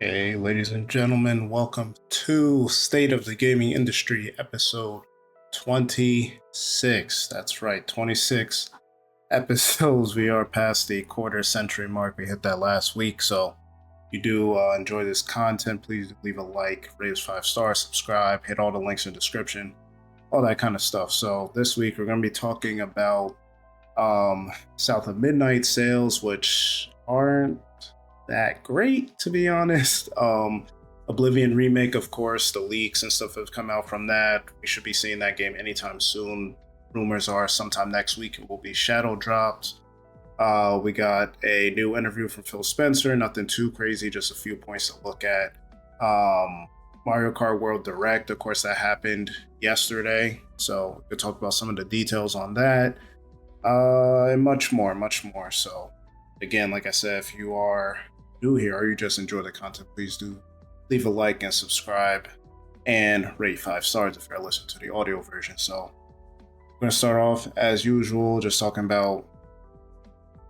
Hey, ladies and gentlemen, welcome to State of the Gaming Industry episode 26. That's right, 26 episodes. We are past the quarter century mark. We hit that last week. So, if you do enjoy this content, please leave a like, rate us 5 stars, subscribe, hit all the links in the description, all that kind of stuff. So, this week we're going to be talking about South of Midnight sales, which aren't that great, to be honest. Oblivion Remake, of course, the leaks and stuff have come out from that. We should be seeing that game anytime soon. Rumors are sometime next week it will be shadow dropped. We got a new interview from Phil Spencer, nothing too crazy, just a few points to look at. Mario Kart World Direct, of course, that happened yesterday, so we could talk about some of the details on that, and much more, much more. So, again, like I said, if you are new here or you just enjoy the content, please do leave a like and subscribe and rate 5 stars if you're listening to the audio version. So I'm going to start off as usual, just talking about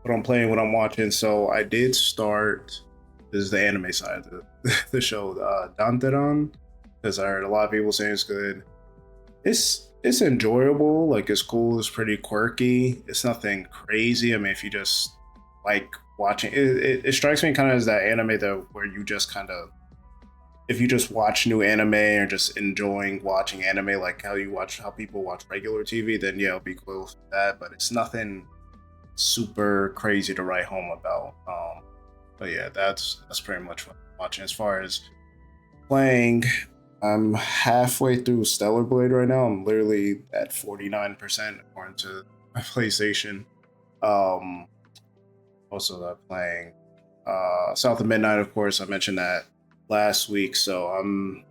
what I'm playing, what I'm watching. So I did start, this is the anime side of the show, Danteron, because I heard a lot of people saying it's good. It's enjoyable, like it's cool, it's pretty quirky, it's nothing crazy. I mean, if you just like watching it strikes me kind of as that anime that where you just kind of, if you just watch new anime or just enjoying watching anime like how people watch regular TV, then yeah, it'll be cool for that. But it's nothing super crazy to write home about. But yeah, that's pretty much what I'm watching. As far as playing, I'm halfway through Stellar Blade right now. I'm literally at 49% according to my PlayStation. Also playing South of Midnight, of course. I mentioned that last week, so I'm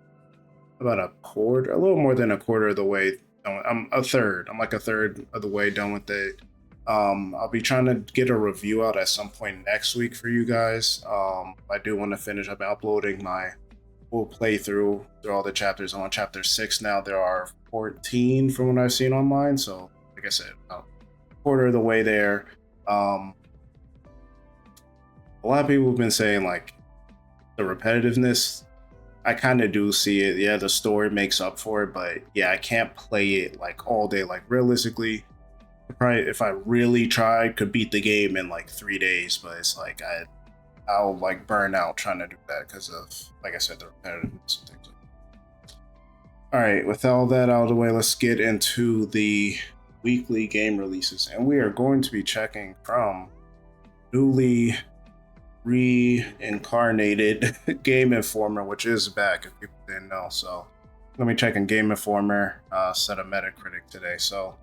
about a little more than a quarter of the way. I'm a third. I'm like a third of the way done with it. I'll be trying to get a review out at some point next week for you guys. I do want to finish up uploading my full playthrough through all the chapters. I'm on chapter 6 now. There are 14 from what I've seen online, so like I said, about a quarter of the way there. A lot of people have been saying like the repetitiveness. I kind of do see it. Yeah, the story makes up for it, but yeah, I can't play it like all day. Like realistically, probably if I really tried, could beat the game in like 3 days. But it's like I'll like burn out trying to do that because of, like I said, the repetitiveness and things like that. All right, with all that out of the way, let's get into the weekly game releases, and we are going to be checking from newly reincarnated Game Informer, which is back if people didn't know. So let me check in Game Informer, set a Metacritic today. So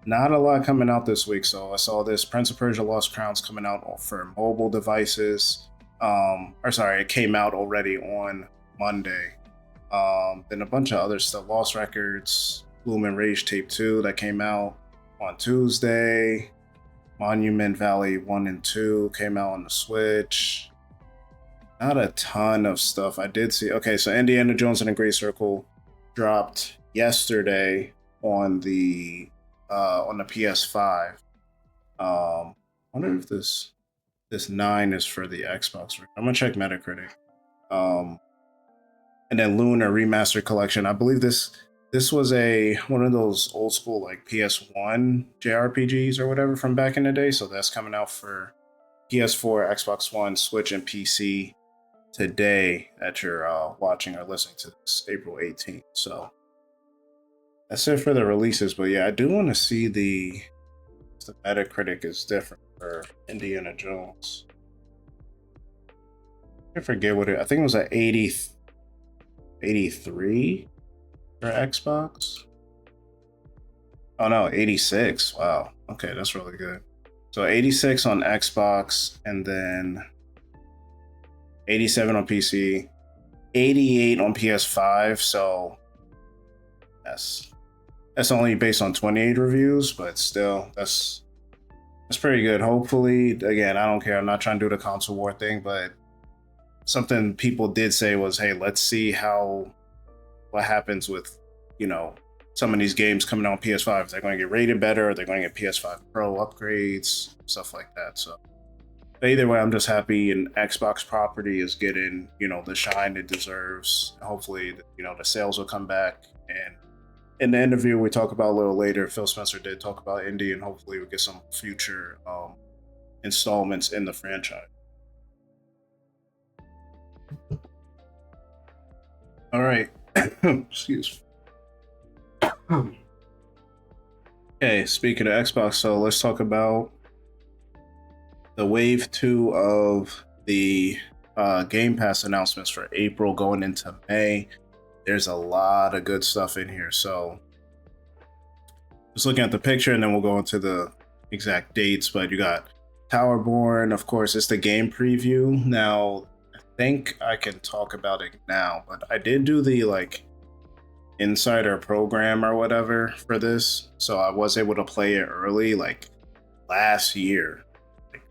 not a lot coming out this week. So I saw this Prince of Persia Lost Crowns coming out for mobile devices. It came out already on Monday. Then a bunch of other stuff. Lost Records, Bloom and Rage Tape 2 that came out on Tuesday. Monument Valley 1 and 2 came out on the Switch. Not a ton of stuff. I did see. Okay, so Indiana Jones and the Great Circle dropped yesterday on the PS5. I wonder if this 9 is for the Xbox. I'm gonna check Metacritic. And then Lunar Remastered Collection. I believe this was one of those old school like PS1 JRPGs or whatever from back in the day. So that's coming out for PS4, Xbox One, Switch, and PC today that you're watching or listening to this, April 18th. So that's it for the releases. But yeah, I do want to see the Metacritic is different for Indiana Jones. I forget what I think it was at 83 for Xbox. Oh no, 86. Wow. Okay, that's really good. So 86 on Xbox, and then 87 on PC, 88 on PS5. So that's only based on 28 reviews, but still, that's pretty good. Hopefully, again, I don't care. I'm not trying to do the console war thing, but something people did say was, hey, let's see what happens with, some of these games coming out on PS5. They're going to get rated better, or they're going to get PS5 Pro upgrades, stuff like that. So But either way, I'm just happy and Xbox property is getting, the shine it deserves. Hopefully, the sales will come back. And in the interview we talk about a little later, Phil Spencer did talk about indie, and hopefully we get some future installments in the franchise. All right. Excuse me. Okay, speaking of Xbox, so let's talk about the wave 2 of the Game Pass announcements for April going into May. There's a lot of good stuff in here. So just looking at the picture, and then we'll go into the exact dates. But you got Towerborn, of course, it's the game preview. Now, I think I can talk about it now, but I did do the insider program or whatever for this. So I was able to play it early, last year,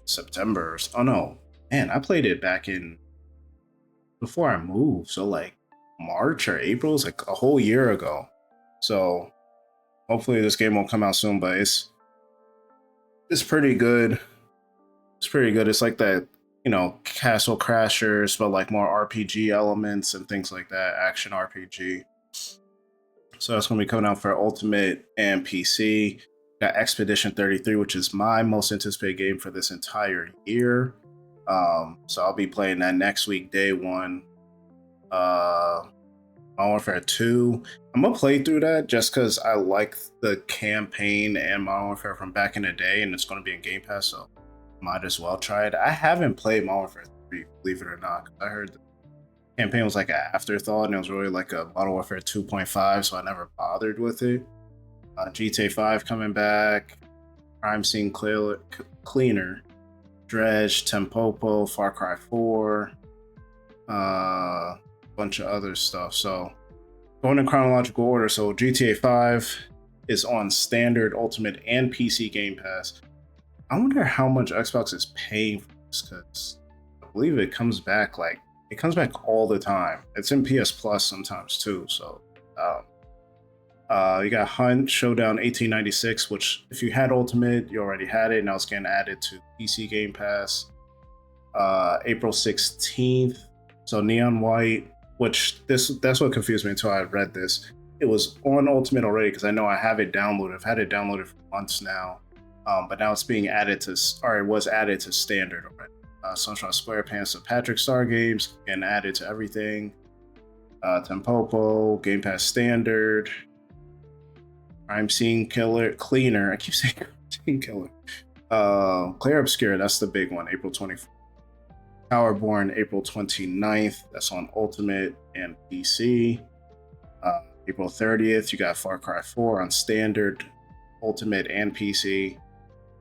September. Oh no, man, I played it back in before I moved. So March or April, it's a whole year ago. So hopefully this game won't come out soon, but it's pretty good. It's pretty good. It's like that, Castle Crashers, but more RPG elements and things like that, action RPG. So that's going to be coming out for Ultimate and PC. Got Expedition 33, which is my most anticipated game for this entire year. So I'll be playing that next week, day one. Modern Warfare 2. I'm going to play through that just because I like the campaign and Modern Warfare from back in the day, and it's going to be in Game Pass, so might as well try it. I haven't played Modern Warfare 3, believe it or not. I heard the campaign was an afterthought, and it was really like a Modern Warfare 2.5, so I never bothered with it. GTA 5 coming back, Crime Scene Cleaner, Dredge, Tempopo, Far Cry 4, bunch of other stuff. So going in chronological order, so GTA 5 is on standard, ultimate, and PC Game Pass. I wonder how much Xbox is paying for this, because I believe it comes back all the time. It's in PS Plus sometimes too. So you got Hunt Showdown 1896, which if you had Ultimate, you already had it. Now it's getting added to PC Game Pass. April 16th. So Neon White, which that's what confused me until I read this. It was on Ultimate already because I know I have it downloaded. I've had it downloaded for months now. But now it's being added to, or it was added to standard already. Sunshine SquarePants and Patrick Star games getting added to everything. Tempopo, Game Pass Standard, Crime Scene Cleaner. I keep saying Crime Scene Killer. Clair Obscure, that's the big one, April 24th. Towerborn, April 29th. That's on Ultimate and PC. April 30th, you got Far Cry 4 on Standard, Ultimate, and PC.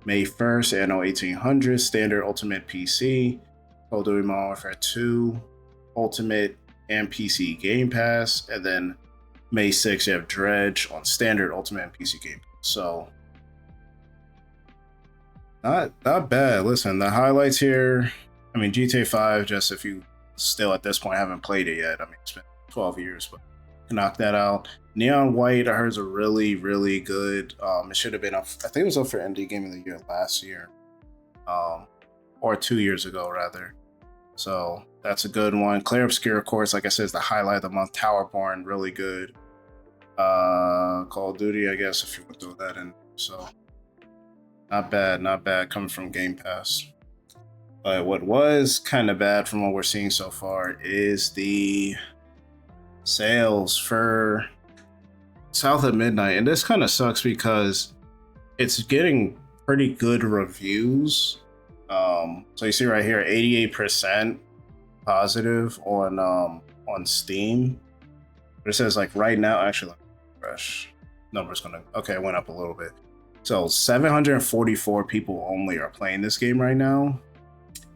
May 1st, Anno 1800, Standard, Ultimate, PC. Call of Duty Modern Warfare 2, Ultimate, and PC Game Pass. And then May 6th, you have Dredge on Standard, Ultimate, and PC Game Pass. So, not bad. Listen, the highlights here, I mean, GTA 5, just if you still at this point haven't played it yet, I mean, it's been 12 years, but knock that out. Neon White, I heard, is a really, really good. It should have been up. I think it was up for Indie Game of the Year last year, or 2 years ago rather. So that's a good one. Clair Obscure, of course, like I said, is the highlight of the month. Towerborn, really good. Call of Duty, I guess, if you would throw that in. So not bad coming from Game Pass. But what was kind of bad from what we're seeing so far is the sales for South of Midnight, and this kind of sucks because it's getting pretty good reviews. So you see right here, 88% positive on Steam. But it says right now, actually, fresh number's gonna it went up a little bit. So 744 people only are playing this game right now,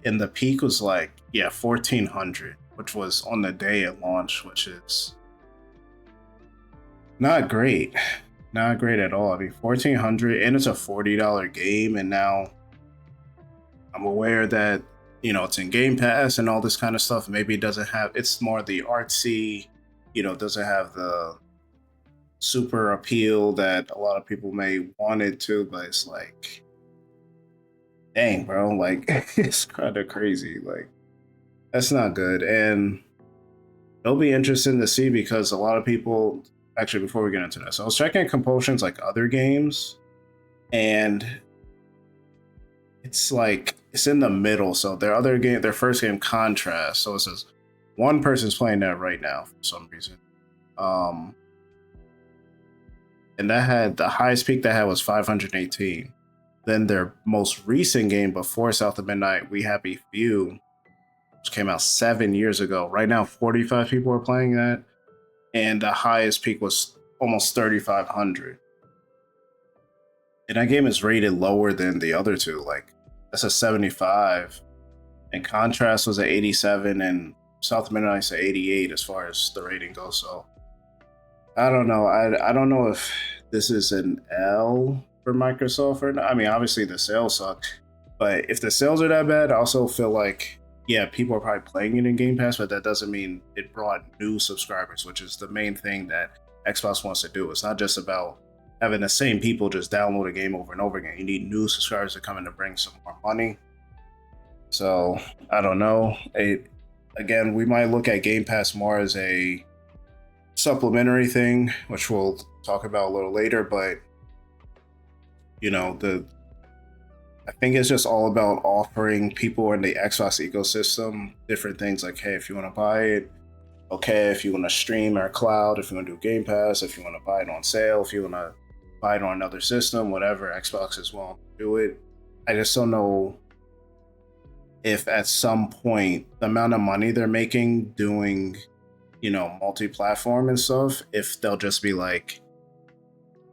and the peak was 1,400, which was on the day it launched, which is not great. Not great at all. I mean, 1,400, and it's a $40 game, and now I'm aware that, it's in Game Pass and all this kind of stuff. Maybe it doesn't have, it's more the artsy, doesn't have the super appeal that a lot of people may want it to, but it's dang, bro, like it's kind of crazy. Like that's not good, and it'll be interesting to see because a lot of people. Actually, before we get into this, I was checking Compulsion's like other games, and it's like it's in the middle. So their other game, their first game, Contrast. So it says one person's playing that right now for some reason. Um, and that had the highest peak that had was 518. Then their most recent game before South of Midnight, We Happy Few, which came out 7 years ago. Right now, 45 people are playing that, and the highest peak was almost 3,500. And that game is rated lower than the other two. Like that's a 75, and Contrast was at 87, and South of Midnight's at 88 as far as the rating goes. So I don't know. I don't know if this is an L for Microsoft or not. I mean, obviously the sales suck, but if the sales are that bad, I also feel like yeah, people are probably playing it in Game Pass, but that doesn't mean it brought new subscribers, which is the main thing that Xbox wants to do. It's not just about having the same people just download a game over and over again. You need new subscribers to come in to bring some more money. So I don't know. Again, we might look at Game Pass more as a supplementary thing, which we'll talk about a little later. But you know, I think it's just all about offering people in the Xbox ecosystem different things. Like, hey, if you want to buy it, okay. If you want to stream or cloud, if you want to do Game Pass, if you want to buy it on sale, if you want to buy it on another system, whatever, Xbox is willing to do it. I just don't know if at some point the amount of money they're making doing, you know, multi-platform and stuff, if they'll just be like,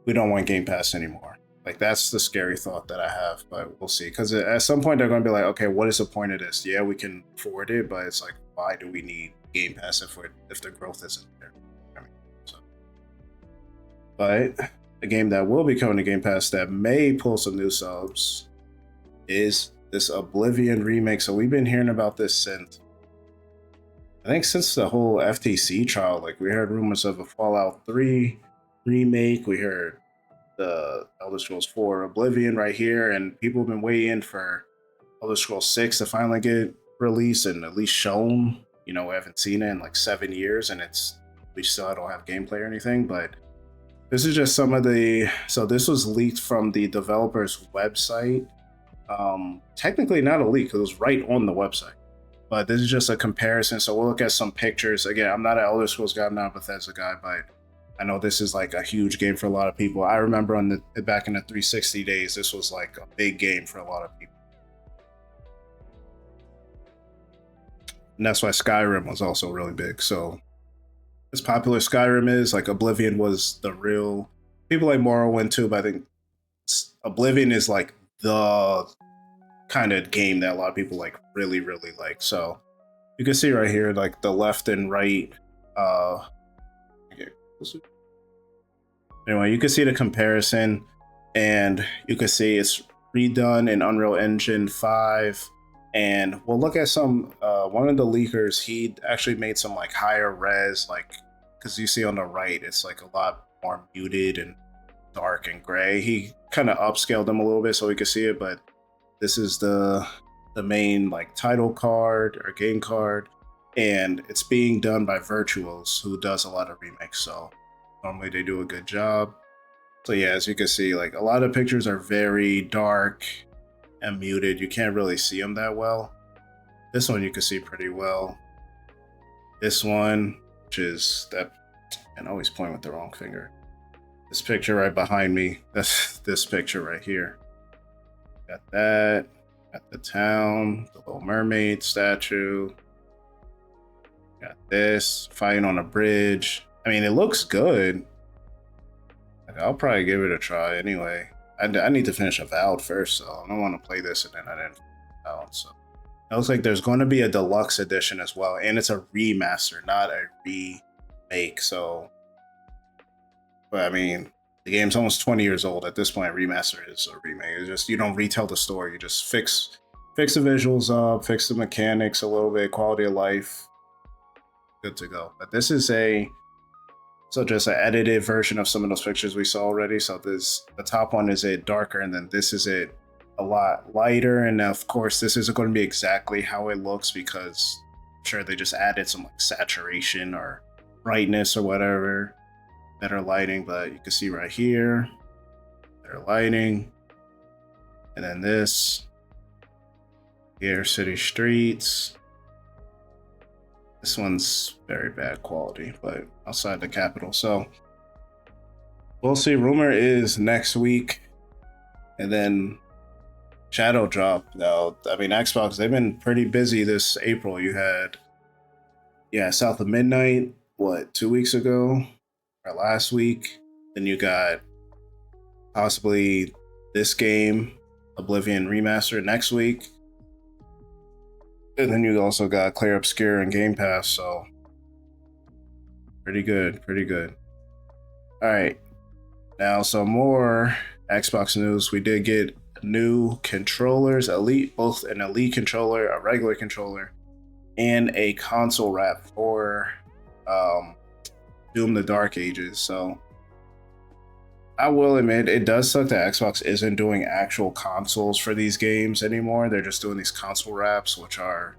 we don't want Game Pass anymore. Like that's the scary thought that I have, but we'll see. Because at some point they're going to be like, okay, what is the point of this? Yeah, we can afford it, but it's like, why do we need Game Pass if the growth isn't there? I mean, so. But a game that will be coming to Game Pass that may pull some new subs is this Oblivion remake. So we've been hearing about this since the whole FTC trial. Like we heard rumors of a Fallout 3 remake. We heard the Elder Scrolls 4 Oblivion right here, and people have been waiting for Elder Scrolls 6 to finally get released and at least shown. You know, we haven't seen it in like 7 years, and we still don't have gameplay or anything. But this is just some of the. So this was leaked from the developer's website. Technically not a leak; it was right on the website. But this is just a comparison. So we'll look at some pictures. Again, I'm not an Elder Scrolls guy, I'm not a Bethesda guy, but I know this is like a huge game for a lot of people. I remember back in the 360 days, this was like a big game for a lot of people. And that's why Skyrim was also really big. So as popular Skyrim is, like Oblivion was the real people like Morrowind too, but I think Oblivion is like the kind of game that a lot of people like really, really like. So you can see right here, like the left and right anyway, you can see the comparison, and you can see it's redone in Unreal Engine 5. And we'll look at some one of the leakers, he actually made some like higher res, like because you see on the right it's like a lot more muted and dark and gray. He kind of upscaled them a little bit so we could see it, but this is the main like title card or game card, and it's being done by Virtuos, who does a lot of remakes. So normally they do a good job. So yeah, as you can see, like a lot of pictures are very dark and muted. You can't really see them that well. This one you can see pretty well. This one, which is that, and I always point with the wrong finger. This picture right behind me, that's this picture right here. Got that, got the town, the Little Mermaid statue. Got this, fighting on a bridge. I mean, it looks good. I'll probably give it a try anyway. I need to finish Avowed first, so I don't want to play this and then I didn't Avowed. So it looks like there's going to be a deluxe edition as well, and it's a remaster, not a remake. So, but I mean, the game's almost 20 years old at this point. Remaster is a remake. It's just you don't retell the story. You just fix the visuals up, fix the mechanics a little bit, quality of life. Good to go. But this is just an edited version of some of those pictures we saw already. So the top one is it darker, and then this is it a lot lighter, and of course this isn't going to be exactly how it looks because I'm sure they just added some like saturation or brightness or whatever, better lighting. But you can see right here, better lighting, and then this here, city streets. This one's very bad quality, but outside the capital. So we'll see. Rumor is next week, and then Shadow Drop. Now, I mean, Xbox, they've been pretty busy this April. You had, yeah, South of Midnight, what, 2 weeks ago or last week? Then you got possibly this game, Oblivion Remaster, next week. And then you also got Clear Obscure and Game Pass, so pretty good, pretty good. All right, now some more Xbox news. We did get new controllers, Elite, both an Elite controller, a regular controller, and a console wrap for Doom: The Dark Ages. So I will admit, it does suck that Xbox isn't doing actual consoles for these games anymore. They're just doing these console wraps, which are,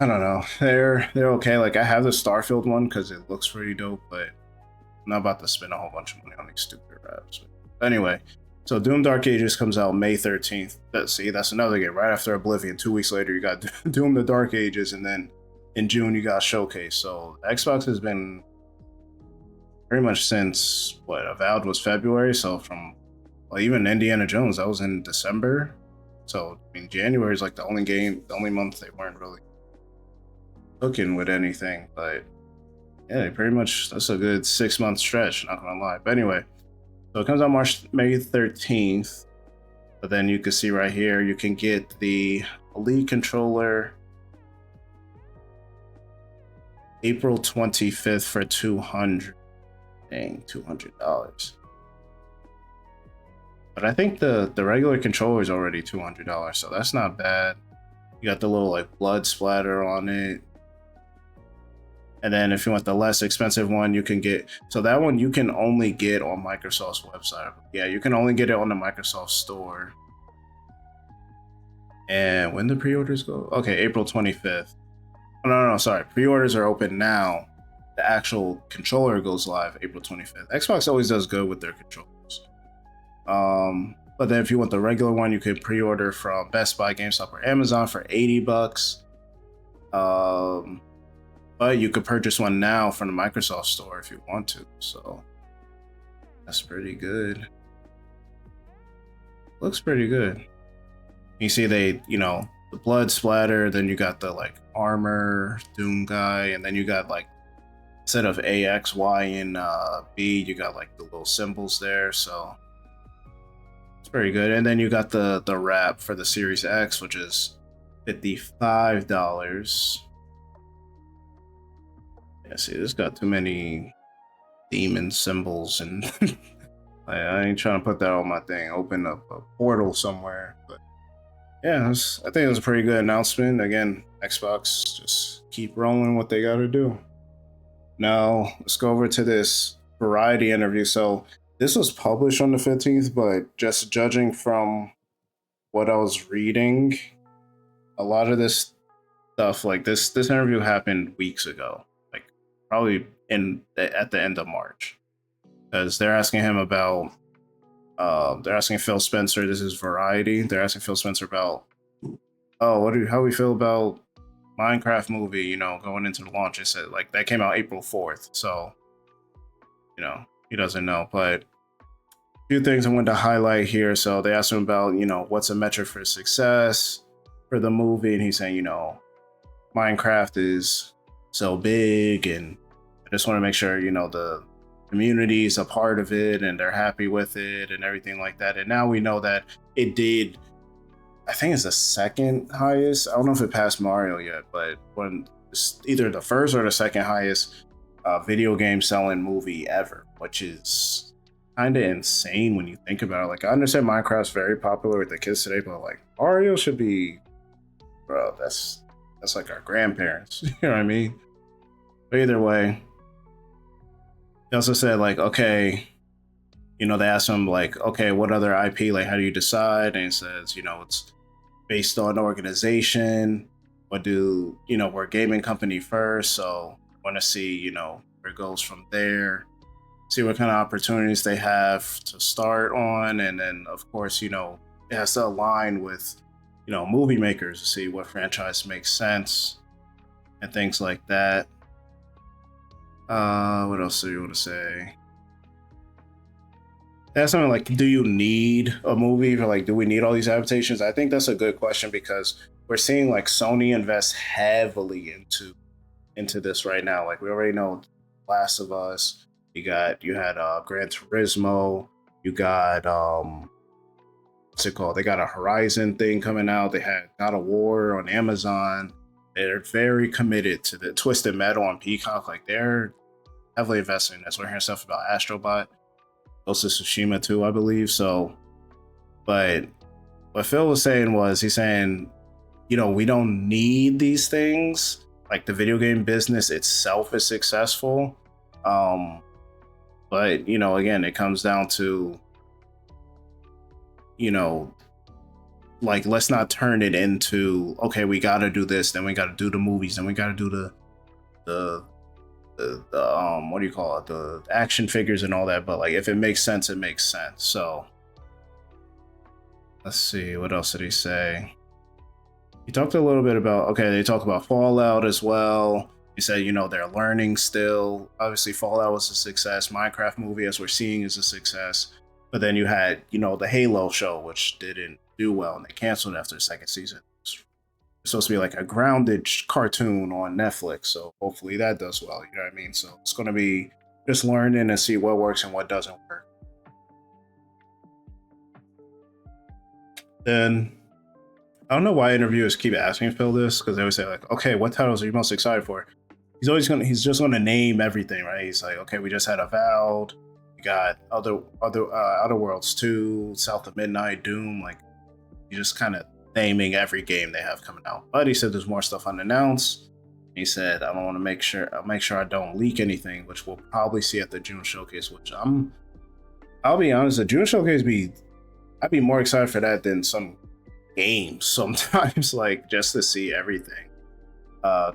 I don't know, they're okay. Like I have the Starfield one because it looks pretty dope, but I'm not about to spend a whole bunch of money on these stupid wraps. But anyway, so Doom: Dark Ages comes out May 13th. See, that's another game. Right after Oblivion, 2 weeks later, you got Doom: The Dark Ages, and then in June you got Showcase. So Xbox has been pretty much since what Avowed was February. So from, well, even Indiana Jones, that was in December. So I mean, January is like the only month they weren't really cooking with anything. But yeah, they pretty much, that's a good 6 month stretch. Not gonna lie. But anyway, so it comes out May 13th. But then you can see right here, you can get the Elite controller April 25th for $200. Dang, $200. But I think the regular controller is already $200, so that's not bad. You got the little like blood splatter on it. And then if you want the less expensive one, you can get, so that one you can only get on Microsoft's website. Yeah, you can only get it on the Microsoft store. And when the pre-orders go? Okay, April 25th. Oh, no, sorry. Pre-orders are open now. The actual controller goes live April 25th. Xbox always does good with their controllers. But then if you want the regular one, you can pre-order from Best Buy, GameStop, or Amazon for $80. But you could purchase one now from the Microsoft store if you want to. So that's pretty good. Looks pretty good. You see the blood splatter, then you got the like armor Doom guy, and then you got like, instead of A, X, Y, and B, you got like the little symbols there, so it's pretty good. And then you got the wrap for the Series X, which is $55. Yeah, see, this got too many demon symbols, and I ain't trying to put that on my thing. Open up a portal somewhere, but yeah, I think it was a pretty good announcement. Again, Xbox just keep rolling what they got to do. Now, let's go over to this Variety interview. So, this was published on the 15th, but just judging from what I was reading, a lot of this stuff, like this interview happened weeks ago, like probably at the end of March, because they're asking him about, they're asking Phil Spencer. This is Variety. They're asking Phil Spencer about, oh, how we feel about Minecraft movie, going into the launch. It said like that came out April 4th, so he doesn't know. But a few things I wanted to highlight here. So they asked him about what's a metric for success for the movie, and he's saying Minecraft is so big, and I just want to make sure the community is a part of it and they're happy with it and everything like that. And now we know that it did, I think it's the second highest. I don't know if it passed Mario yet, but when it's either the first or the second highest video game selling movie ever, which is kind of insane when you think about it. Like, I understand Minecraft's very popular with the kids today, but like Mario should be, bro, that's like our grandparents. You know what I mean? But either way, he also said like, okay, They asked him like, okay, what other IP? Like, how do you decide? And he says, it's based on organization. What do we're a gaming company first, so want to see where it goes from there. See what kind of opportunities they have to start on, and then of course it has to align with movie makers to see what franchise makes sense and things like that. What else do you want to say? That's something like, do you need a movie, or like, do we need all these adaptations? I think that's a good question because we're seeing like Sony invest heavily into this right now. Like we already know Last of Us. You had Gran Turismo. You got what's it called? They got a Horizon thing coming out. They had God of War on Amazon. They're very committed to the Twisted Metal on Peacock. Like they're heavily investing in this. We're hearing stuff about Astrobot, Ghost of Tsushima too, I believe. So, but what Phil was saying was he's saying, we don't need these things. Like the video game business itself is successful. But again, it comes down to, like, let's not turn it into, okay, we got to do this, then we got to do the movies, then we got to do the what do you call it, the action figures and all that. But like, if it makes sense, it makes sense. So let's see, what else did he say? He talked a little bit about, okay, they talk about Fallout as well. He said, they're learning still. Obviously, Fallout was a success. Minecraft movie, as we're seeing, is a success. But then you had, the Halo show, which didn't do well, and they canceled after the second season. It's supposed to be like a grounded cartoon on Netflix, so hopefully that does well. You know what I mean? So it's going to be just learning and see what works and what doesn't work. Then I don't know why interviewers keep asking Phil this, because they always say like, okay, what titles are you most excited for? He's just gonna name everything, right? He's like, okay, we just had Avowed, we got Outer Worlds 2, South of Midnight, Doom. Like, he's just kind of naming every game they have coming out. But he said there's more stuff unannounced. He said, I don't want to I'll make sure I don't leak anything, which we'll probably see at the June showcase. Which I'll be honest, the June showcase I'd be more excited for that than some games sometimes, like just to see everything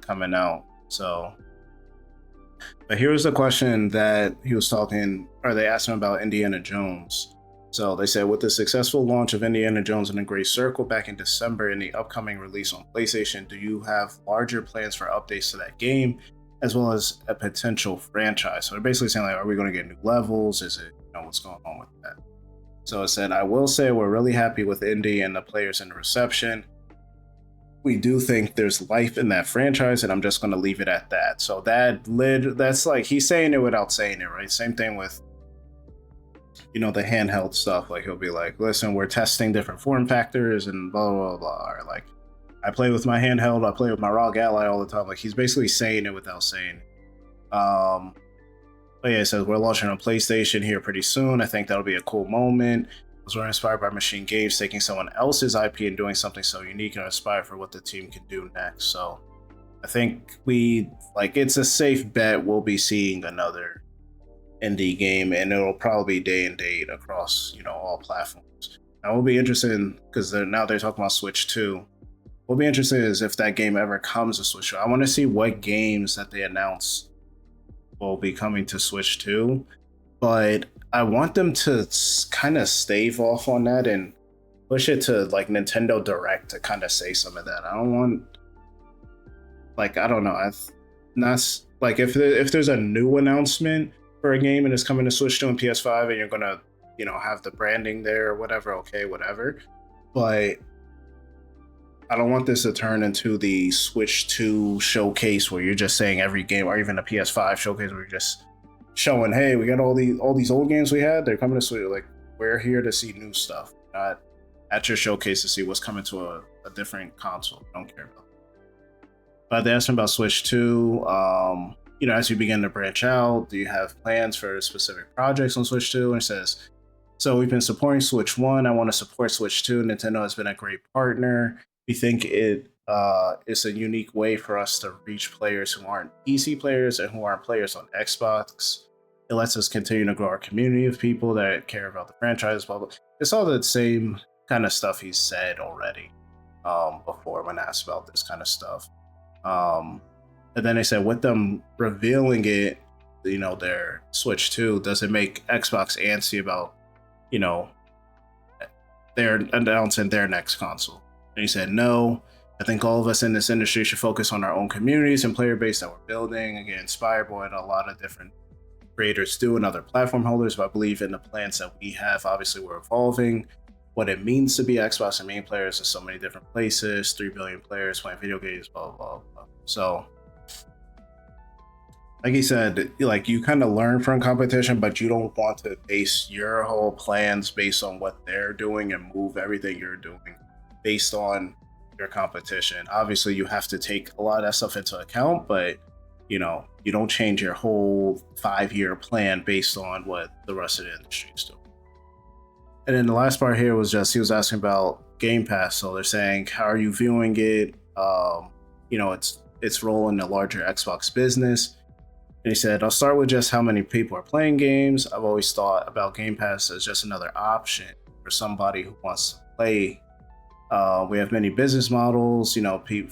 coming out. So, but here's the question that he was talking, or they asked him about Indiana Jones. So they said, with the successful launch of Indiana Jones and the Great Circle back in December and the upcoming release on PlayStation, do you have larger plans for updates to that game, as well as a potential franchise? So they're basically saying, like, are we going to get new levels? Is it, what's going on with that? So it said, I will say we're really happy with Indy and the players and the reception. We do think there's life in that franchise, and I'm just going to leave it at that. So that's like, he's saying it without saying it, right? Same thing with, the handheld stuff. Like, he'll be like, listen, we're testing different form factors and blah, blah, blah. Or like, I play with my handheld, I play with my ROG Ally all the time. Like, he's basically saying it without saying it. But yeah, it says we're launching on PlayStation here pretty soon. I think that'll be a cool moment. We're inspired by Machine Games taking someone else's IP and doing something so unique, and inspired for what the team can do next. So I think it's a safe bet we'll be seeing another indie game, and it'll probably be day and date across all platforms. Now we'll be interested in, because now they're talking about Switch 2. We'll be interested is if that game ever comes to Switch 2. I want to see what games that they announce will be coming to Switch 2, but I want them to kind of stave off on that and push it to like Nintendo Direct to kind of say some of that. I don't want, like, I don't know. Not like, if there's a new announcement for a game and it's coming to Switch 2 and PS5 and you're gonna have the branding there or whatever, okay, whatever. But I don't want this to turn into the Switch 2 showcase where you're just saying every game, or even a PS5 showcase where you're just showing, hey, we got all these old games we had, they're coming to Switch. Like, we're here to see new stuff, not at your showcase to see what's coming to a different console. I don't care about that. But they asked him about Switch 2. As you begin to branch out, do you have plans for specific projects on Switch 2? And it says, so we've been supporting Switch 1. I want to support Switch 2. Nintendo has been a great partner. We think it is a unique way for us to reach players who aren't PC players and who aren't players on Xbox. It lets us continue to grow our community of people that care about the franchise, blah, blah. It's all the same kind of stuff he's said already before when asked about this kind of stuff. And then they said with them revealing it, their Switch 2, does it make Xbox antsy about, they're announcing their next console? And he said, no, I think all of us in this industry should focus on our own communities and player base that we're building and get inspired by what a lot of different creators do and other platform holders. But I believe in the plans that we have. Obviously, we're evolving what it means to be Xbox and main players in so many different places, 3 billion players playing video games, blah, blah, blah. So, like he said, like you kind of learn from competition, but you don't want to base your whole plans based on what they're doing and move everything you're doing based on your competition. Obviously, you have to take a lot of that stuff into account, but you don't change your whole 5-year plan based on what the rest of the industry is doing. And then the last part here was just he was asking about Game Pass. So they're saying, how are you viewing it? Its role in the larger Xbox business. And he said, I'll start with just how many people are playing games. I've always thought about Game Pass as just another option for somebody who wants to play. We have many business models,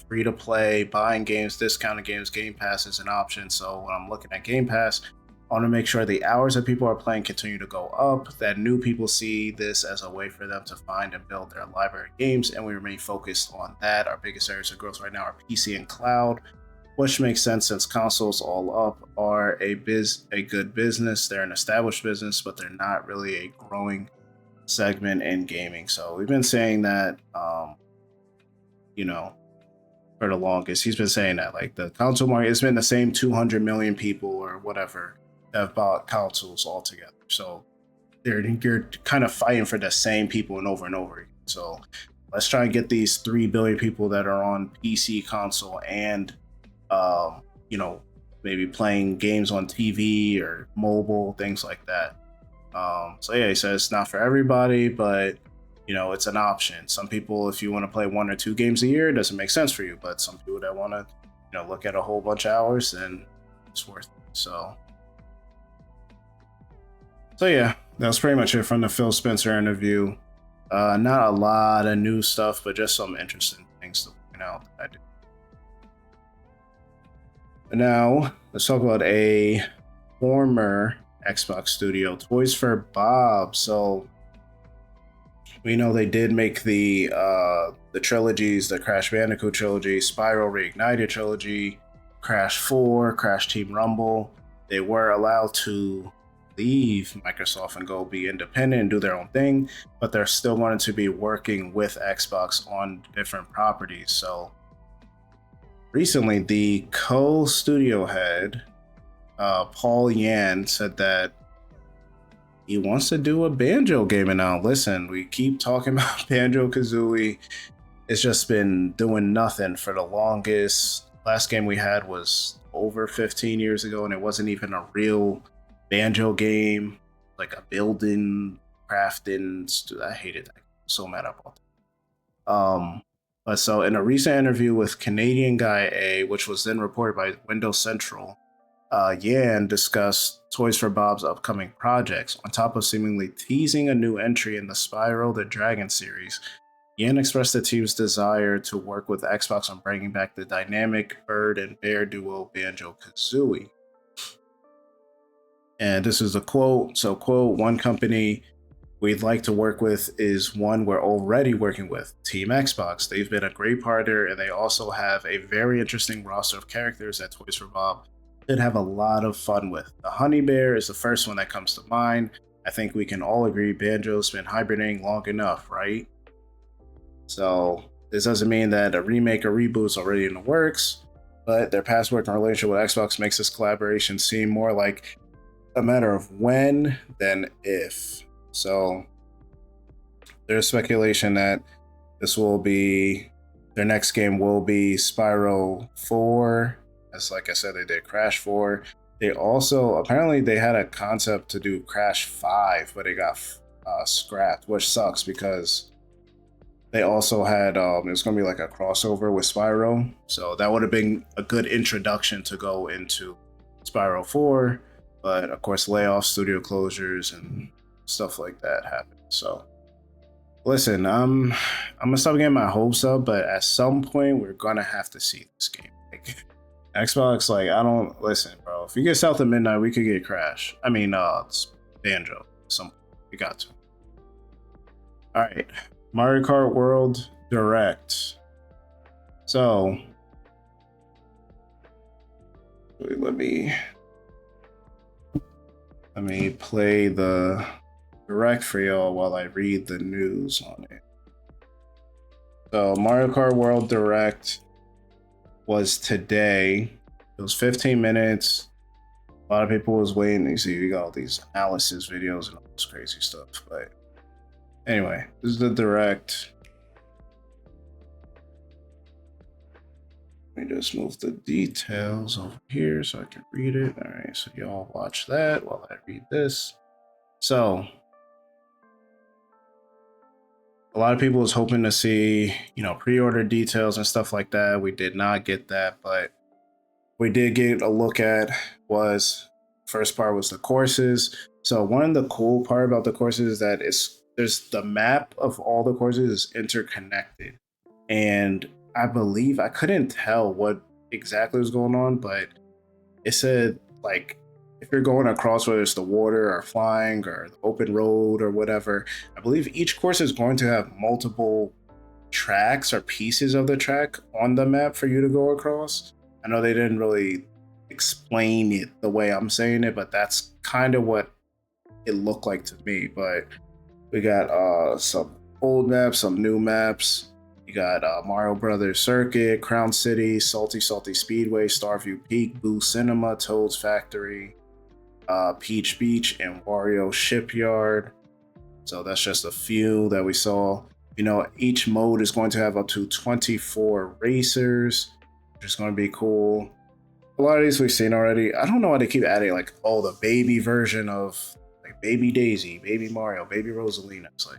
free to play, buying games, discounted games. Game Pass is an option. So when I'm looking at Game Pass, I want to make sure the hours that people are playing continue to go up, that new people see this as a way for them to find and build their library of games, and we remain focused on that. Our biggest areas of growth right now are PC and cloud, which makes sense since consoles all up are a good business. They're an established business, but they're not really a growing segment in gaming. So we've been saying that, for the longest. He's been saying that like the console market, it's been the same 200 million people or whatever that have bought consoles altogether. So you're kind of fighting for the same people and over again. So let's try and get these 3 billion people that are on PC, console, and maybe playing games on TV or mobile, things like that. So yeah, he says it's not for everybody, but it's an option. Some people, if you want to play 1 or 2 games a year, it doesn't make sense for you. But some people that want to, look at a whole bunch of hours, then it's worth it. So yeah, that was pretty much it from the Phil Spencer interview. Not a lot of new stuff, but just some interesting things to point out that I did. And now let's talk about a former Xbox studio, Toys for Bob. So we know they did make the trilogies, the Crash Bandicoot trilogy, Spyro Reignited trilogy, Crash 4, Crash Team Rumble. They were allowed to leave Microsoft and go be independent and do their own thing, but they're still going to be working with Xbox on different properties. So recently, the co-studio head, Paul Yan, said that he wants to do a Banjo game. And now, listen, we keep talking about Banjo-Kazooie. It's just been doing nothing for the longest. Last game we had was over 15 years ago, and it wasn't even a real Banjo game, like a building, crafting. I hated that. So mad about that. But so in a recent interview with Canadian Guy A, which was then reported by Windows Central, Yan discussed Toys for Bob's upcoming projects. On top of seemingly teasing a new entry in the Spyro the Dragon series, Yan expressed the team's desire to work with Xbox on bringing back the dynamic bird and bear duo Banjo-Kazooie. And this is a quote. So, quote, one company we'd like to work with is one we're already working with, Team Xbox. They've been a great partner, and they also have a very interesting roster of characters that Toys for Bob could have a lot of fun with. The Honey Bear is the first one that comes to mind. I think we can all agree Banjo's been hibernating long enough, right? So this doesn't mean that a remake or reboot is already in the works, but their past working relationship with Xbox makes this collaboration seem more like a matter of when than if. So there's speculation that this will be, their next game will be Spyro 4. As like I said, they did Crash 4. They also, apparently they had a concept to do Crash 5, but it got scrapped, which sucks because they also had, it was going to be like a crossover with Spyro. So that would have been a good introduction to go into Spyro 4. but of course, layoffs, studio closures, and stuff like that happened. So, listen, I'm gonna stop getting my hopes up, but at some point, we're gonna have to see this game. Like, Xbox, like, I don't listen, bro. If you get South of Midnight, we could get Crash. I mean, it's Banjo. Some we got to. All right, Mario Kart World Direct. So, let me play the direct for y'all while I read the news on it. So, Mario Kart World Direct was today. It was 15 minutes. A lot of people was waiting. You see, we got all these analysis videos and all this crazy stuff. But anyway, this is the direct. Let me just move the details over here so I can read it. All right, so y'all watch that while I read this. So, a lot of people was hoping to see, pre-order details and stuff like that. We did not get that, but we did get a look at was first part was the courses. So one of the cool part about the courses is that there's the map of all the courses is interconnected, and I believe I couldn't tell what exactly was going on, but it said like if you're going across, whether it's the water or flying or the open road or whatever, I believe each course is going to have multiple tracks or pieces of the track on the map for you to go across. I know they didn't really explain it the way I'm saying it, but that's kind of what it looked like to me. But we got some old maps, some new maps. You got Mario Brothers Circuit, Crown City, Salty Speedway, Starview Peak, Boo Cinema, Toad's Factory, Peach Beach, and Wario Shipyard. So that's just a few that we saw. Each mode is going to have up to 24 racers, which is going to be cool. A lot of these we've seen already. I don't know why they keep adding like, oh, the baby version of like Baby Daisy, Baby Mario, Baby Rosalina. It's like,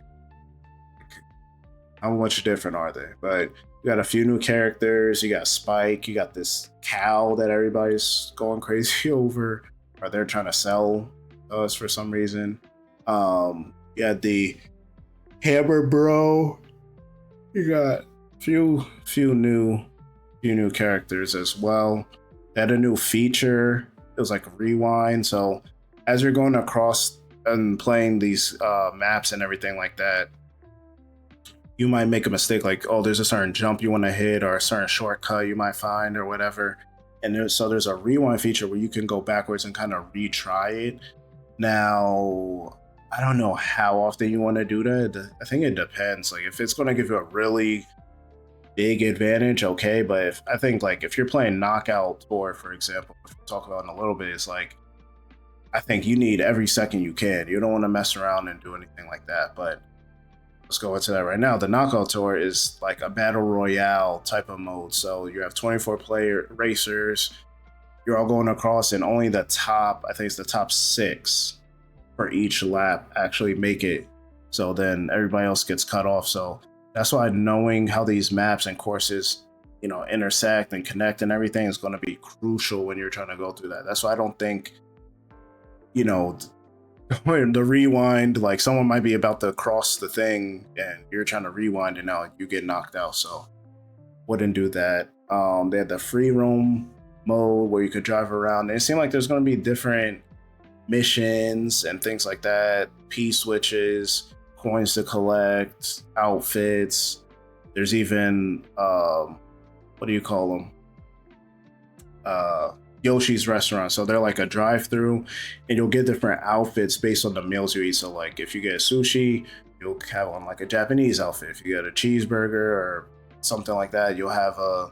how much different are they? But you got a few new characters. You got Spike. You got this cow that everybody's going crazy over, or they're trying to sell us for some reason. You got the Hammer Bro. You got few new characters as well. They had a new feature. It was like a rewind. So as you're going across and playing these maps and everything like that, you might make a mistake like, oh, there's a certain jump you want to hit or a certain shortcut you might find or whatever. And there's a rewind feature where you can go backwards and kind of retry it. Now, I don't know how often you want to do that. I think it depends. Like if it's going to give you a really big advantage, okay. But I think like if you're playing Knockout Tour, for example, which we'll talk about in a little bit, it's like I think you need every second you can. You don't want to mess around and do anything like that. But let's go into that right now. The Knockout Tour is like a battle royale type of mode. So you have 24 player racers. You're all going across, and only the top, I think it's the top 6 for each lap actually make it. So then everybody else gets cut off. So that's why knowing how these maps and courses, intersect and connect and everything is going to be crucial when you're trying to go through that. That's why I don't think, the rewind, like someone might be about to cross the thing and you're trying to rewind and now you get knocked out. So wouldn't do that. They had the free roam mode where you could drive around. And it seemed like there's going to be different missions and things like that, P-switches, coins to collect, outfits. There's even what do you call them? Yoshi's restaurant. So they're like a drive-through, and you'll get different outfits based on the meals you eat. So like if you get sushi, you'll have on like a Japanese outfit. If you get a cheeseburger or something like that, you'll have a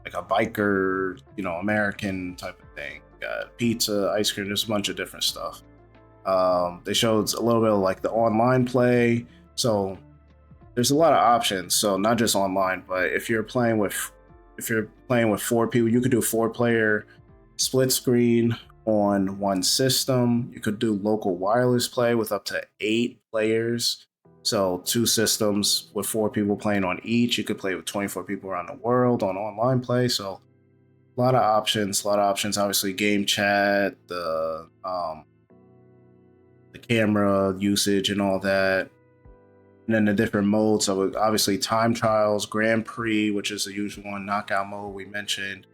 biker, American type of thing. You got pizza, ice cream, there's a bunch of different stuff. They showed a little bit of like the online play. So there's a lot of options. So not just online, but if you're playing with 4 people, you could do 4-player split screen on one system. You could do local wireless play with up to 8 players. So 2 systems with 4 people playing on each. You could play with 24 people around the world on online play. So A lot of options. A lot of options. Obviously, game chat, the camera usage, and all that. And then the different modes. So obviously, time trials, Grand Prix, which is the usual one, knockout mode we mentioned.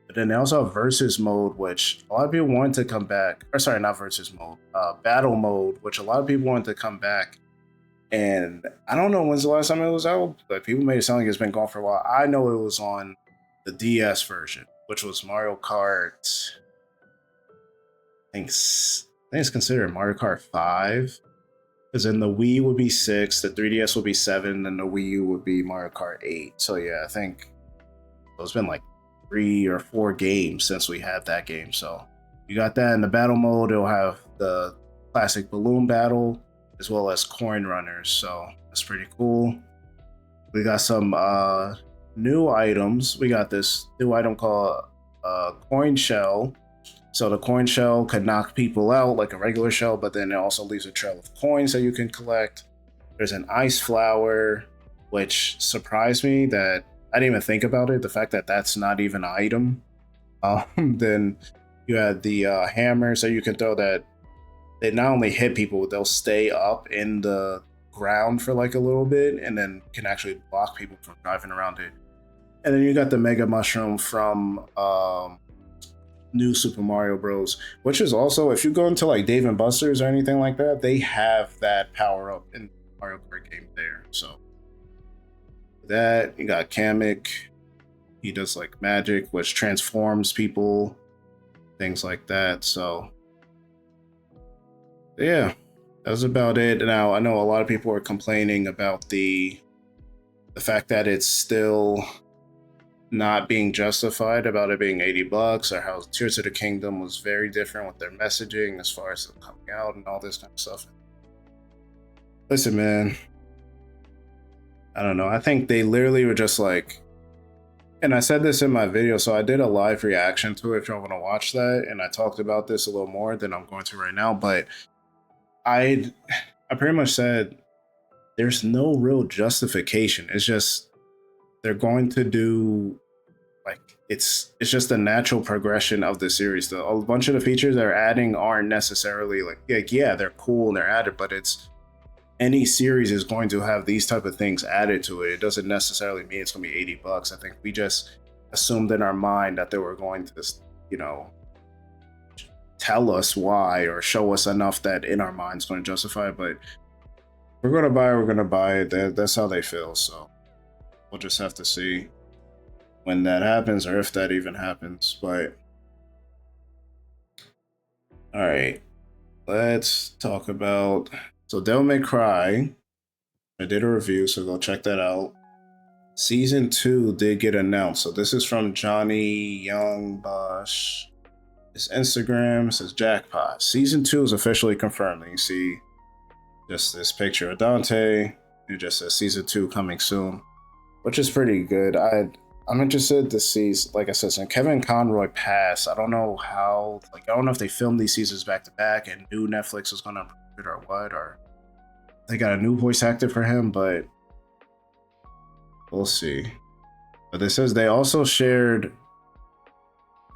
But then they also have versus mode, which a lot of people wanted to come back. Or sorry, not versus mode, battle mode, which a lot of people wanted to come back. And I don't know when's the last time it was out, but people made it sound like it's been gone for a while. I know it was on the DS version, which was Mario Kart. I think it's considered Mario Kart 5. Because then the Wii would be 6, the 3DS would be 7, and the Wii U would be Mario Kart 8. So yeah, I think it's been like 3 or 4 games since we had that game. So you got that in the battle mode. It'll have the classic balloon battle as well as coin runners. So that's pretty cool. We got some new items. We got this new item called coin shell. So the coin shell could knock people out like a regular shell, but then it also leaves a trail of coins that you can collect. There's an ice flower, which surprised me that I didn't even think about it. The fact that that's not even an item. Then you had the hammer, so you can throw that. They not only hit people, they'll stay up in the ground for like a little bit, and then can actually block people from driving around it. And then you got the Mega Mushroom from New Super Mario Bros., which is also, if you go into like Dave and Buster's or anything like that, they have that power up in the Mario Kart game there. So that, you got Kamek. He does like magic, which transforms people, things like that. So yeah, that's about it. Now I know a lot of people are complaining about the fact that it's still not being justified about it being $80, or how Tears of the Kingdom was very different with their messaging as far as them coming out and all this kind of stuff. Listen, man, I don't know. I think they literally were just like, and I said this in my video, so I did a live reaction to it if you want to watch that, and I talked about this a little more than I'm going to right now, but I pretty much said there's no real justification. It's just they're going to do, like, it's just a natural progression of the series. A bunch of the features they're adding aren't necessarily like yeah, they're cool and they're added, but it's, any series is going to have these type of things added to it. It doesn't necessarily mean it's going to be $80. I think we just assumed in our mind that they were going to, you know, tell us why or show us enough that in our minds going to justify it. But we're going to buy it. That's how they feel. So we'll just have to see when that happens, or if that even happens. But all right, let's talk about, so Devil May Cry. I did a review, so go check that out. Season 2 did get announced. So this is from Johnny Young Bosch. His Instagram says jackpot. Season 2 is officially confirmed. And you see just this picture of Dante. It just says season 2 coming soon, which is pretty good. I'm interested to see, like I said, since Kevin Conroy passed, I don't know how, like, I don't know if they filmed these seasons back to back and knew Netflix was gonna approve it or what, or they got a new voice actor for him, but we'll see. But this says they also shared,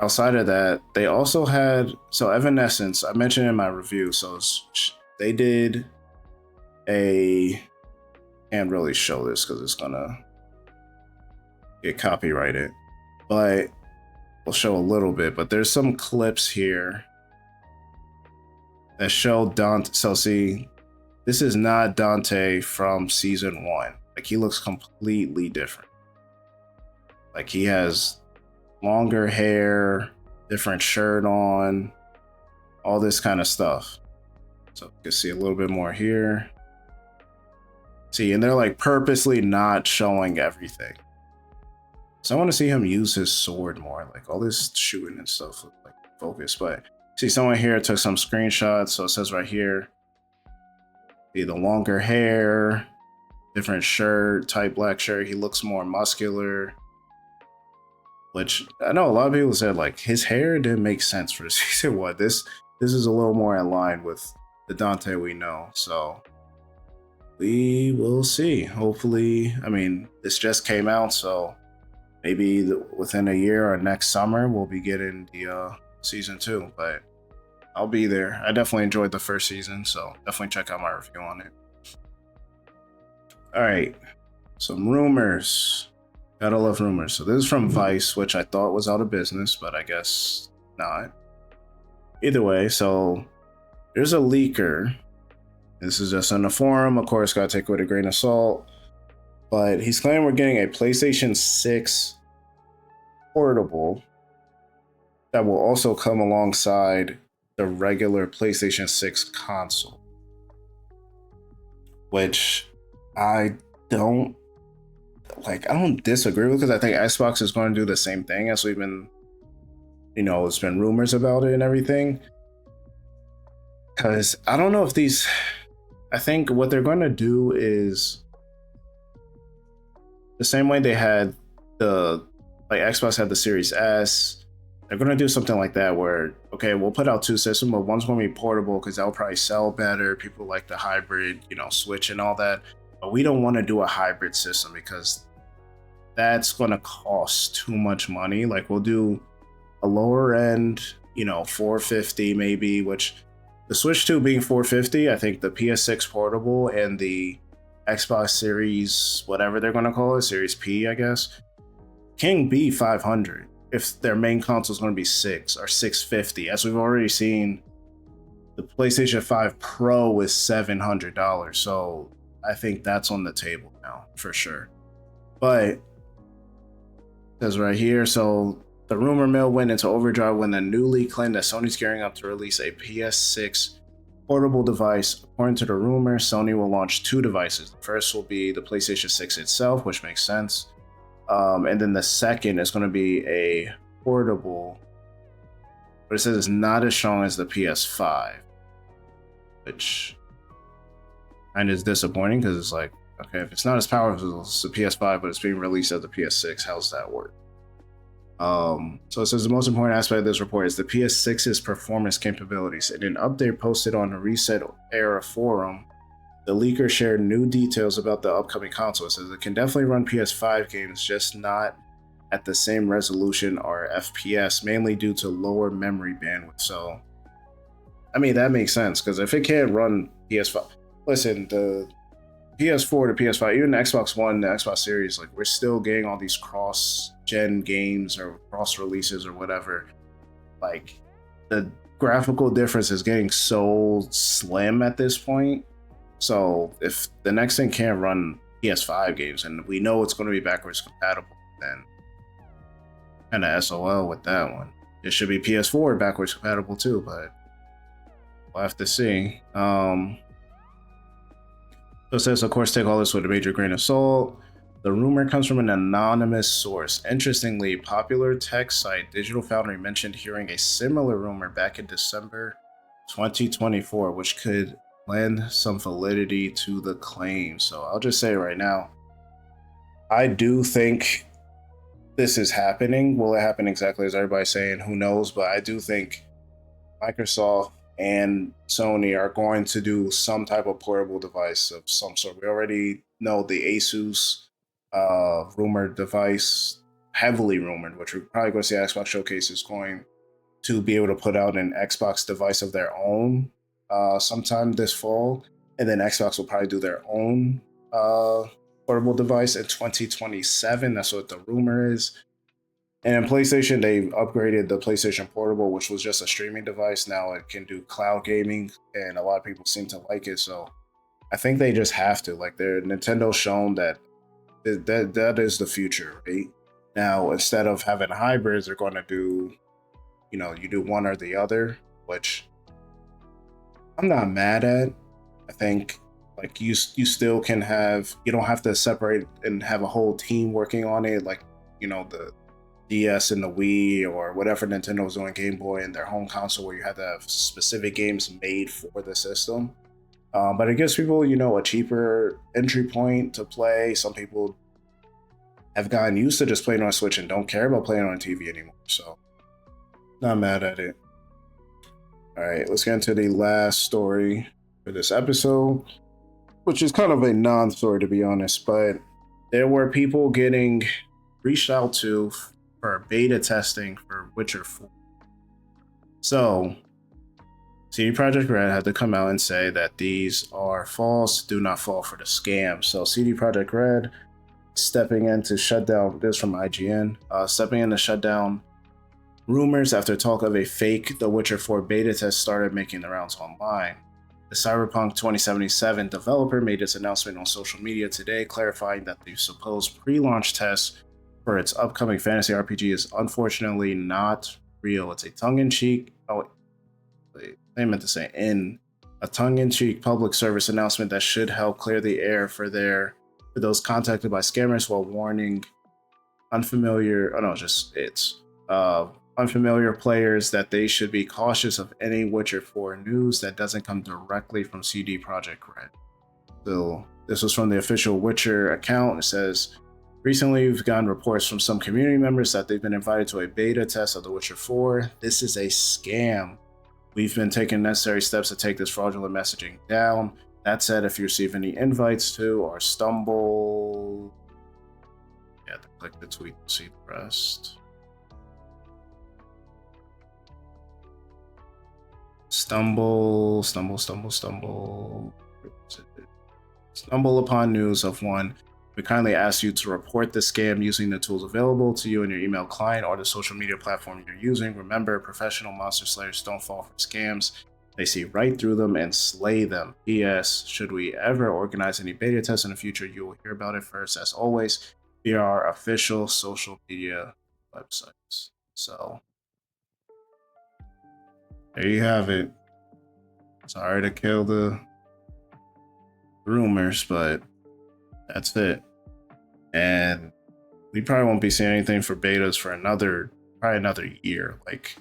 outside of that, they also had, so Evanescence, I mentioned in my review, so they did a, can't really show this because it's gonna get copyrighted, but we'll show a little bit. But there's some clips here that show Dante. So see, this is not Dante from season 1. Like, he looks completely different. Like, he has longer hair, different shirt on, all this kind of stuff. So you can see a little bit more here. See, and they're like purposely not showing everything. So I want to see him use his sword more. Like, all this shooting and stuff look like focus. But see, someone here took some screenshots. So it says right here, see the longer hair, different shirt, tight black shirt. He looks more muscular. Which I know a lot of people said, like, his hair didn't make sense for season 1. This is a little more in line with the Dante we know. So we will see. Hopefully, I mean, this just came out, so maybe within a year or next summer we'll be getting the season 2. But I'll be there. I definitely enjoyed the first season, so definitely check out my review on it. All right, some rumors. Gotta love rumors. So this is from Vice, which I thought was out of business, but I guess not. Either way, so there's a leaker. This is just on the forum. Of course, gotta take it with a grain of salt. But he's claiming we're getting a PlayStation 6 portable that will also come alongside the regular PlayStation 6 console. Which I don't disagree with, because I think Xbox is going to do the same thing, as we've been, it's been rumors about it and everything. Because I don't know if I think what they're going to do is the same way they had Xbox had the Series S. They're going to do something like that where, okay, we'll put out 2 systems, but one's going to be portable because that'll probably sell better. People like the hybrid, Switch and all that. But we don't want to do a hybrid system because that's going to cost too much money. Like, we'll do a lower end, $450 maybe, which the Switch 2 being $450, I think the PS6 portable and the Xbox Series, whatever they're going to call it, Series P, I guess, can be $500 if their main console is going to be $600 or $650. As we've already seen, the PlayStation 5 Pro is $700. So I think that's on the table now for sure. But says right here, so the rumor mill went into overdrive when the newly claimed that Sony's gearing up to release a PS6 portable device. According to the rumor, Sony will launch 2 devices. The first will be the PlayStation 6 itself, which makes sense. And then the second is going to be a portable, but it says it's not as strong as the PS5, which kind of is disappointing because it's like, okay, if it's not as powerful as the PS5, but it's being released as the PS6, how's that work? So it says the most important aspect of this report is the PS6's performance capabilities. In an update posted on the Reset Era forum, the leaker shared new details about the upcoming console. It says it can definitely run PS5 games, just not at the same resolution or FPS, mainly due to lower memory bandwidth. So, I mean, that makes sense, because if it can't run PS5, listen, the PS4 to PS5, even the Xbox One, the Xbox Series, like, we're still getting all these cross-gen games or cross-releases or whatever. Like, the graphical difference is getting so slim at this point. So if the next thing can't run PS5 games, and we know it's going to be backwards compatible, then kind of SOL with that one. It should be PS4 backwards compatible too, but we'll have to see. So it says, of course, take all this with a major grain of salt. The rumor comes from an anonymous source. Interestingly, popular tech site Digital Foundry mentioned hearing a similar rumor back in December 2024, which could lend some validity to the claim. So I'll just say right now, I do think this is happening. Will it happen exactly as everybody's saying? Who knows? But I do think Microsoft and Sony are going to do some type of portable device of some sort. We already know the Asus rumored device, heavily rumored, which we're probably going to see Xbox Showcase is going to be able to put out an Xbox device of their own sometime this fall, and then Xbox will probably do their own portable device in 2027. That's what the rumor is. And in PlayStation, they've upgraded the PlayStation Portable, which was just a streaming device. Now it can do cloud gaming, and a lot of people seem to like it. So I think they just have to. Like, Nintendo's shown that is the future, right? Now, instead of having hybrids, they're going to do, you do one or the other, which I'm not mad at. I think, like, you still can have, you don't have to separate and have a whole team working on it, like, the DS and the Wii or whatever Nintendo was doing, Game Boy and their home console, where you had to have specific games made for the system. But it gives people, a cheaper entry point to play. Some people have gotten used to just playing on a Switch and don't care about playing on TV anymore. So, not mad at it. All right, let's get into the last story for this episode, which is kind of a non-story, to be honest. But there were people getting reached out to for beta testing for Witcher 4. So, CD Projekt Red had to come out and say that these are false, do not fall for the scam. So, CD Projekt Red stepping in to shut down, this from IGN, stepping in to shut down rumors after talk of a fake The Witcher 4 beta test started making the rounds online. The Cyberpunk 2077 developer made its announcement on social media today, clarifying that the supposed pre-launch test for its upcoming fantasy RPG is unfortunately not real. It's a tongue-in-cheek, I meant to say in a tongue-in-cheek public service announcement that should help clear the air for those contacted by scammers while warning unfamiliar players that they should be cautious of any Witcher 4 news that doesn't come directly from CD Projekt Red. So this was from the official Witcher account. It says, recently we've gotten reports from some community members that they've been invited to a beta test of The Witcher 4. This is a scam. We've been taking necessary steps to take this fraudulent messaging down. That said, if you receive any invites to or stumble... You have to click the tweet to see the rest. Stumble upon news of one. We kindly ask you to report the scam using the tools available to you in your email client or the social media platform you're using. Remember, professional monster slayers don't fall for scams. They see right through them and slay them. P.S. Should we ever organize any beta tests in the future, you will hear about it first. As always, via our official social media websites. So, there you have it. Sorry to kill the rumors, but that's it. And we probably won't be seeing anything for betas for probably another year. Like,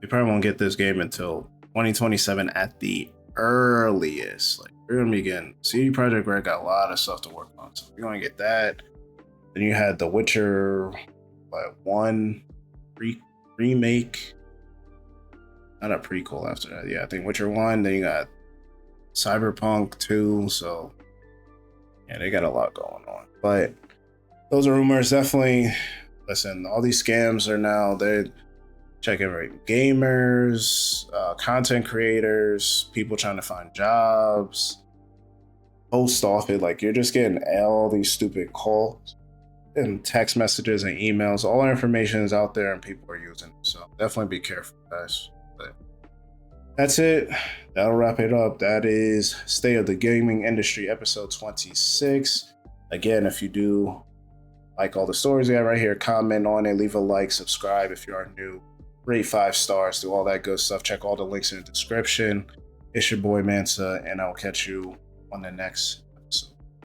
we probably won't get this game until 2027 at the earliest. Like, we're gonna be getting CD Projekt Red got a lot of stuff to work on, so we're gonna get that. Then you had The Witcher 1 remake, not a prequel after that. Yeah, I think Witcher 1. Then you got Cyberpunk 2. So yeah, they got a lot going on. But those are rumors. Definitely, listen, all these scams are now, they're checking rate gamers, content creators, people trying to find jobs, post office. Like, you're just getting all these stupid calls and text messages and emails. All our information is out there and people are using it. So definitely be careful, guys. But that's it. That'll wrap it up. That is State of the Gaming Industry episode 26. Again, if you do like all the stories we have right here, comment on it, leave a like, subscribe if you are new, rate 5 stars, do all that good stuff. Check all the links in the description. It's your boy Mansa, and I'll catch you on the next